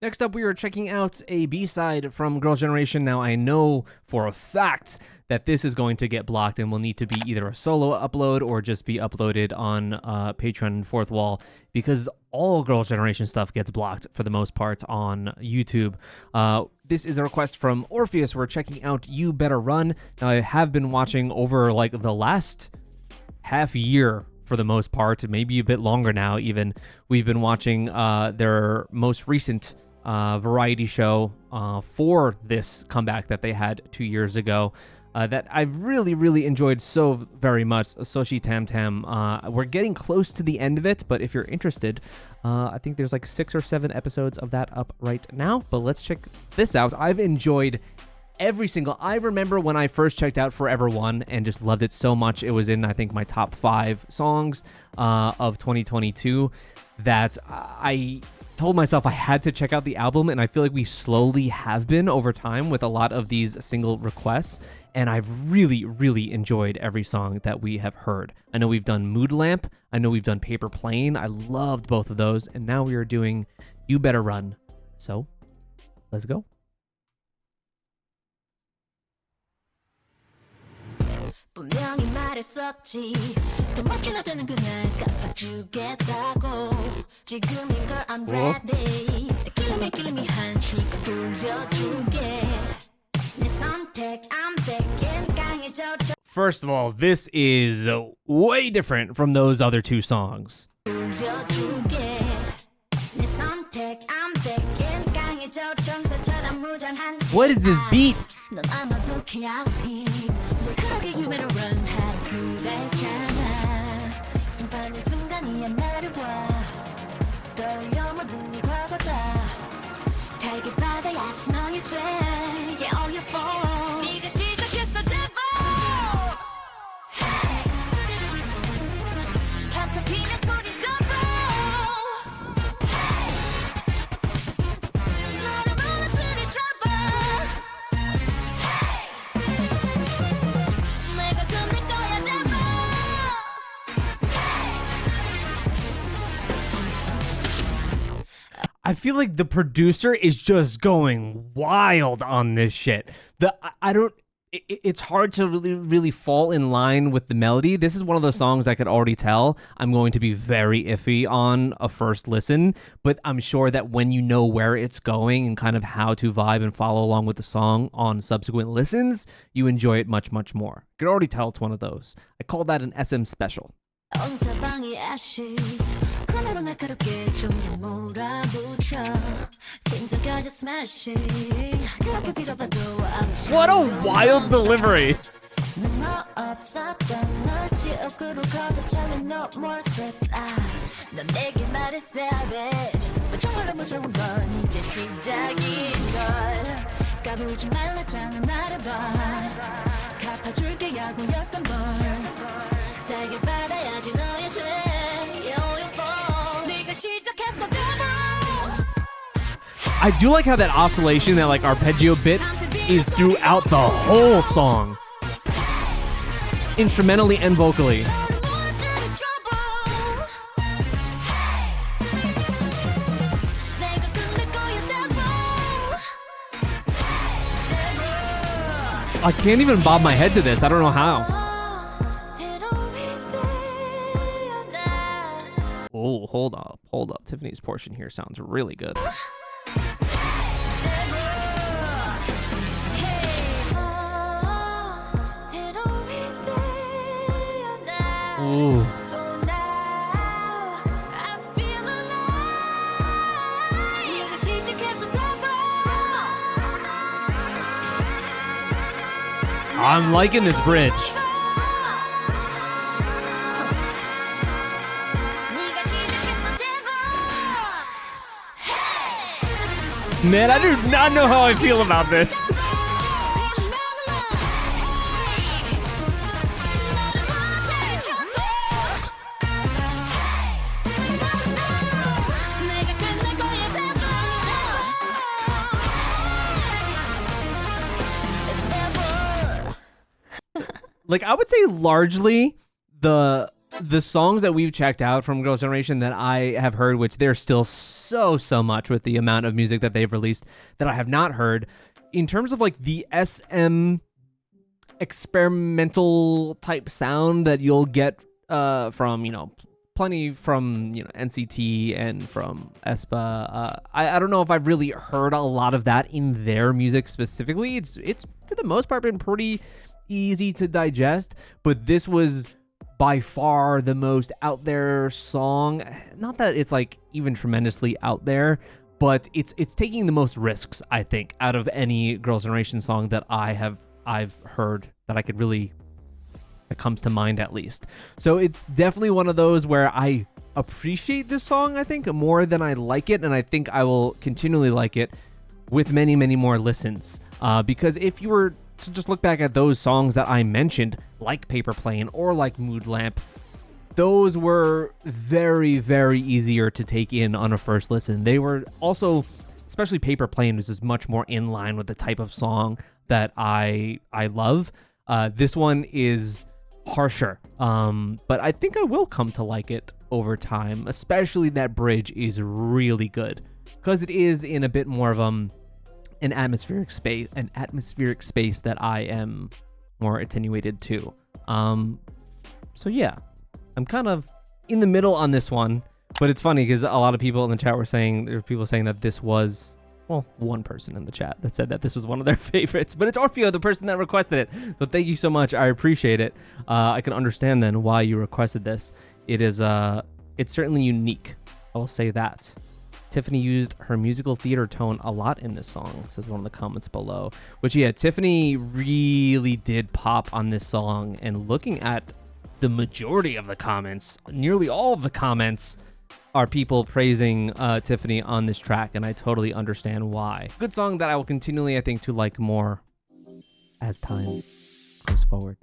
Next up, we are checking out a B-side from Girls' Generation. Now, I know for a fact that this is going to get blocked and will need to be either a solo upload or just be uploaded on Patreon and Fourth Wall, because all Girls' Generation stuff gets blocked for the most part on YouTube. This is a request from Orpheus. We're checking out You Better Run. Now, I have been watching over like the last half year for the most part, maybe a bit longer now even. We've been watching their most recent variety show for this comeback that they had 2 years ago that I've really enjoyed so very much. Soshi TamTam. We're getting close to the end of it, but if you're interested, I think there's like 6 or 7 episodes of that up right now. But let's check this out. I've enjoyed I remember when I first checked out Forever One and just loved it so much. It was in, I think, my top 5 songs of 2022 that I told myself I had to check out the album, and I feel like we slowly have been over time with a lot of these single requests, and I've really enjoyed every song that we have heard. I know we've done Mood Lamp, I know we've done Paper Plane, I loved both of those, and now we are doing You Better Run. So, let's go. 분명히 말했었지 더 멋진 너되는 그날 깜빡주겠다고 지금인걸 I'm ready killing me 한 시간 돌려줄게 내 선택 I'm back 강해져. First of all, this is way different from those other 2 songs. 돌려줄게 내 선택 I'm back 강해져. 정사처럼 무장한 What is this beat? 넌 아마도 chaotic 그러게 you better run 하라 그랬잖아 심판의 순간이야 나를 와 떠올려 모든 네 과거다 달게 받아야지 너의 죄 Yeah all your fault 네가 시작했어 devil 탐탐 피는 소리 double 너를 무너뜨릴 trouble 내가 끝낼 거야 devil I feel like the producer is just going wild on this shit. It's hard to really fall in line with the melody. This is one of those songs I could already tell I'm going to be very iffy on a first listen, but I'm sure that when you know where it's going and kind of how to vibe and follow along with the song on subsequent listens, you enjoy it much more. I could already tell it's one of those. I call that an SM special. 온 사방이 ashes 손으로 날카롭게 좀 더 몰아붙여 긴장까지 smashing 그렇게 빌어봐도 I'm What a wild delivery! 너 없었던 널 지옥으로 걷어차면 no more stress 넌 내게 말해 savage 정말로 무서운 건 이제 시작인걸 까불지 말랬잖아 말해봐 갚아줄게 야구였던 벌 달게 받아야지 너의 죄 Yeah all your fault 네가 시작했어 devil I do like how that oscillation, that like arpeggio bit, is throughout the whole song. Instrumentally and vocally. 너를 무너뜨릴 trouble 내가 끝낼 거야 devil I can't even bob my head to this. I don't know how. Oh, hold up. Tiffany's portion here sounds really good. Ooh. I'm liking this bridge. Man, I do not know how I feel about this. Like, I would say largely the the songs that we've checked out from Girls' Generation that I have heard, which there's still so much with the amount of music that they've released that I have not heard, in terms of like the SM experimental type sound that you'll get from, you know, plenty from, you know, NCT and from aespa. I don't know if I've really heard a lot of that in their music specifically. It's for the most part been pretty easy to digest, but this was by far the most out there song. Not that it's like even tremendously out there, but it's taking the most risks, I think, out of any Girls' Generation song that I've heard that I could really, that comes to mind at least. So it's definitely one of those where I appreciate this song, I think, more than I like it, and I think I will continually like it with many more listens. Because if you were to just look back at those songs that I mentioned, like Paper Plane or like Mood Lamp, those were very easier to take in on a first listen. They were also, especially Paper Plane, was just much more in line with the type of song that I love. This one is harsher, but I think I will come to like it over time. Especially that bridge is really good because it is in a bit more of an atmospheric space that I am more attenuated to. So yeah, I'm kind of in the middle on this one, but it's funny because a lot of people in the chat were saying, there were people saying that this was, well, one person in the chat that said that this was one of their favorites, but it's Orfeo, the person that requested it. So thank you so much. I appreciate it. I can understand then why you requested this. It is, it's certainly unique. I will say that. Tiffany used her musical theater tone a lot in this song, says one of the comments below. Which, yeah, Tiffany really did pop on this song. And looking at the majority of the comments, nearly all of the comments are people praising Tiffany on this track, and I totally understand why. Good song that I will continually, I think, to like more as time goes forward.